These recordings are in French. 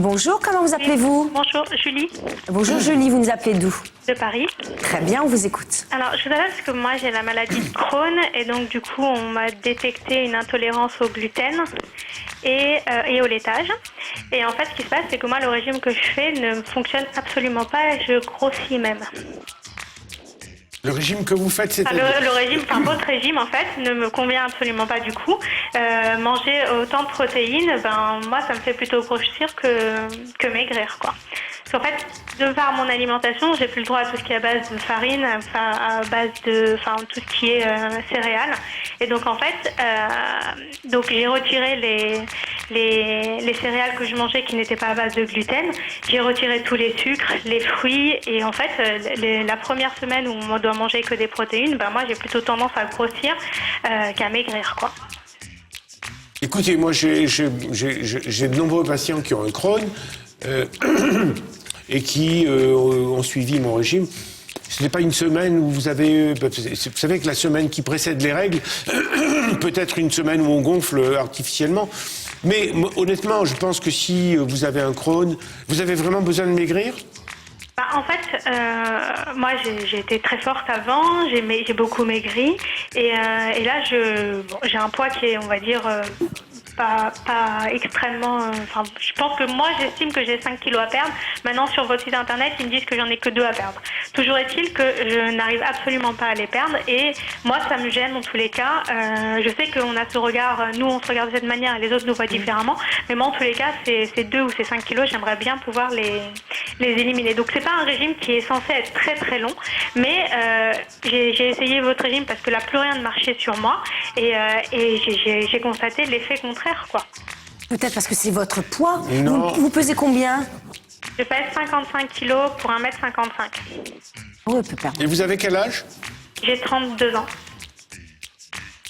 Bonjour, comment vous appelez-vous? Bonjour, Julie, Bonjour Julie, vous nous appelez d'où? de Paris. Très bien, on vous écoute. Alors, je vous appelle parce que moi, j'ai la maladie de Crohn et donc, du coup, on m'a détecté une intolérance au gluten et au laitage. Et en fait, ce qui se passe, c'est que moi, le régime que je fais ne fonctionne absolument pas et je grossis même. Le régime que vous faites, c'est... Le régime, enfin votre régime en fait, ne me convient absolument pas du coup. Manger autant de protéines, ben moi ça me fait plutôt grossir que maigrir quoi. Parce qu'en fait, de par mon alimentation, j'ai plus le droit à tout ce qui est à base de farine, à base de, enfin tout ce qui est céréales. Et donc en fait, donc j'ai retiré les céréales que je mangeais qui n'étaient pas à base de gluten. J'ai retiré tous les sucres, les fruits et en fait, la première semaine où on doit manger que des protéines, ben moi j'ai plutôt tendance à grossir qu'à maigrir quoi. Écoutez, moi j'ai de nombreux patients qui ont un Crohn et qui ont suivi mon régime. Ce n'est pas une semaine où vous avez... Vous savez que la semaine qui précède les règles, peut-être une semaine où on gonfle artificiellement. Mais honnêtement, je pense que si vous avez un Crohn, vous avez vraiment besoin de maigrir ? En fait, moi j'ai été très forte avant, j'ai beaucoup maigri et là j'ai un poids qui est, on va dire, pas extrêmement... Enfin, je pense que moi j'estime que j'ai 5 kilos à perdre. Maintenant sur votre site internet ils me disent que j'en ai que 2 à perdre. Toujours est-il que je n'arrive absolument pas à les perdre et moi ça me gêne dans tous les cas. Je sais qu'on a ce regard, nous on se regarde de cette manière et les autres nous voient différemment, mais moi en tous les cas ces 2 ou ces 5 kilos j'aimerais bien pouvoir les éliminer. Donc c'est pas un régime qui est censé être très très long, mais j'ai essayé votre régime parce que là plus rien ne marchait sur moi et j'ai constaté l'effet contraire quoi. Peut-être parce que c'est votre poids. Non. Vous pesez combien? Je pèse 55 kilos pour 1m55. Oh, elle peut perdre. Et vous avez quel âge ? J'ai 32 ans.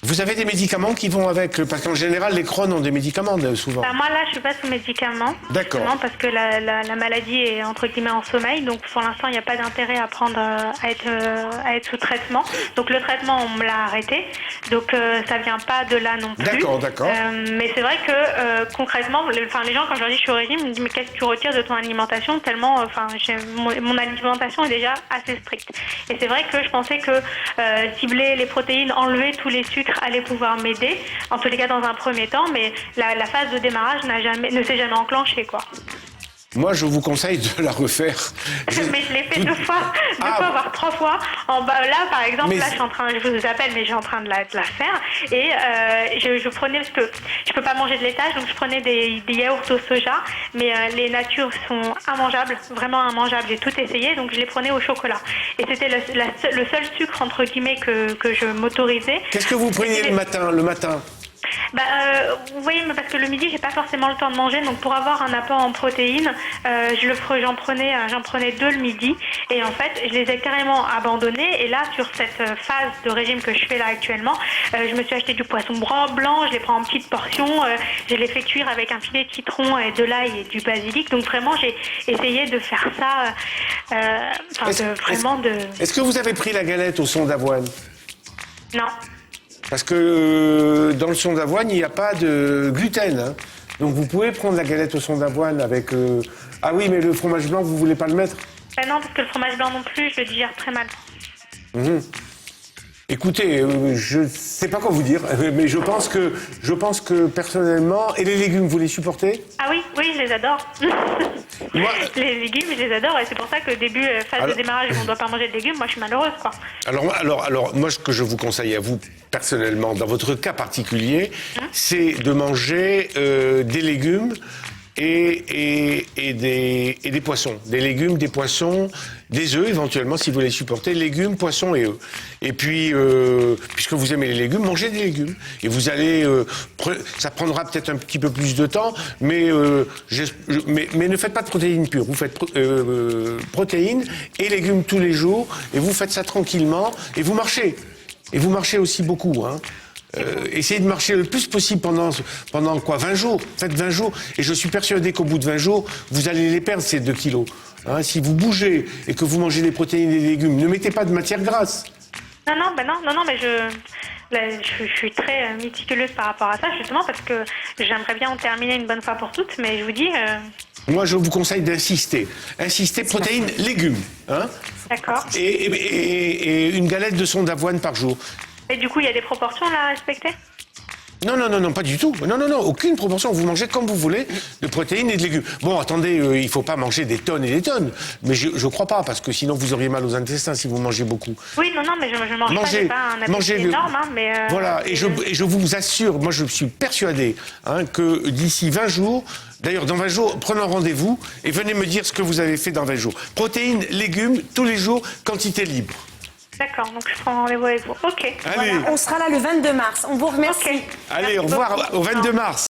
Vous avez des médicaments qui vont avec, parce qu'en général, les Crohn ont des médicaments souvent. Moi là je suis pas sous médicaments. D'accord. Justement, parce que la maladie est entre guillemets en sommeil, donc pour l'instant il n'y a pas d'intérêt à prendre à être sous traitement. Donc le traitement on me l'a arrêté, donc ça vient pas de là non plus. D'accord. Mais c'est vrai que concrètement, les gens quand je leur dis je suis au régime, ils me disent mais qu'est-ce que tu retires de ton alimentation tellement, mon alimentation est déjà assez stricte. Et c'est vrai que je pensais que cibler les protéines, enlever tous les sucres allait pouvoir m'aider, en tous les cas dans un premier temps, mais la phase de démarrage ne s'est jamais enclenchée, quoi. Moi, je vous conseille de la refaire. Mais je l'ai fait deux fois, voire 3 fois. Là, par exemple, là, je vous appelle, mais je suis en train de la faire. Et je prenais, parce que je peux pas manger de laitage, donc je prenais des yaourts au soja, mais les natures sont immangeables, vraiment immangeables. J'ai tout essayé, donc je les prenais au chocolat. Et c'était le seul sucre, entre guillemets, que je m'autorisais. Qu'est-ce que vous preniez le matin Vous voyez, parce que le midi, j'ai pas forcément le temps de manger, donc pour avoir un apport en protéines, j'en prenais 2 le midi, et en fait, je les ai carrément abandonnés. Et là, sur cette phase de régime que je fais là actuellement, je me suis acheté du poisson blanc, je les prends en petites portions, je les fais cuire avec un filet de citron et de l'ail et du basilic. Donc vraiment, j'ai essayé de faire ça, Est-ce que vous avez pris la galette au son d'avoine ? Non. Parce que dans le son d'avoine, il n'y a pas de gluten. Hein. Donc vous pouvez prendre la galette au son d'avoine avec... Ah oui, mais le fromage blanc, vous ne voulez pas le mettre ? Non, parce que le fromage blanc non plus, je le digère très mal. Écoutez, je ne sais pas quoi vous dire, mais je pense que personnellement... Et les légumes, vous les supportez ? Ah oui, je les adore. Les légumes, je les adore, et c'est pour ça que début, phase de démarrage, on ne doit pas manger de légumes, moi je suis malheureuse, quoi. Alors, moi, ce que je vous conseille à vous, personnellement, dans votre cas particulier, c'est de manger des légumes et des poissons. Des légumes, des poissons, des œufs éventuellement si vous les supportez. Légumes, poissons et œufs. Et puis, puisque vous aimez les légumes, mangez des légumes. Et vous allez... ça prendra peut-être un petit peu plus de temps, mais ne faites pas de protéines pures. Vous faites protéines et légumes tous les jours, et vous faites ça tranquillement, et vous marchez. Et vous marchez aussi beaucoup, hein. Essayez de marcher le plus possible pendant quoi, 20 jours. Faites 20 jours, et je suis persuadé qu'au bout de 20 jours, vous allez les perdre, ces 2 kilos. Hein, si vous bougez et que vous mangez des protéines et des légumes, ne mettez pas de matière grasse. Non, mais je suis très méticuleuse par rapport à ça, justement, parce que j'aimerais bien en terminer une bonne fois pour toutes, mais je vous dis, Moi, je vous conseille d'insister. Insister, protéines, légumes. Hein, D'accord. et une galette de son d'avoine par jour. Et du coup, il y a des proportions là à respecter? Non, non, non, non, pas du tout. Non, non, non, aucune proportion. Vous mangez comme vous voulez de protéines et de légumes. Bon, attendez, il faut pas manger des tonnes et des tonnes. Mais je crois pas, parce que sinon vous auriez mal aux intestins si vous mangez beaucoup. Oui, non, non, mais je mange pas, j'ai pas un appétit énorme, hein, mais... Voilà, et je vous assure, moi je suis persuadé que d'ici 20 jours, d'ailleurs dans 20 jours, prenez un rendez-vous et venez me dire ce que vous avez fait dans 20 jours. Protéines, légumes, tous les jours, quantité libre. D'accord, donc je prends rendez-vous avec vous. Ok. Allez, On sera là le 22 mars. On vous remercie. Ok. allez, au Merci revoir beaucoup. au 22 mars.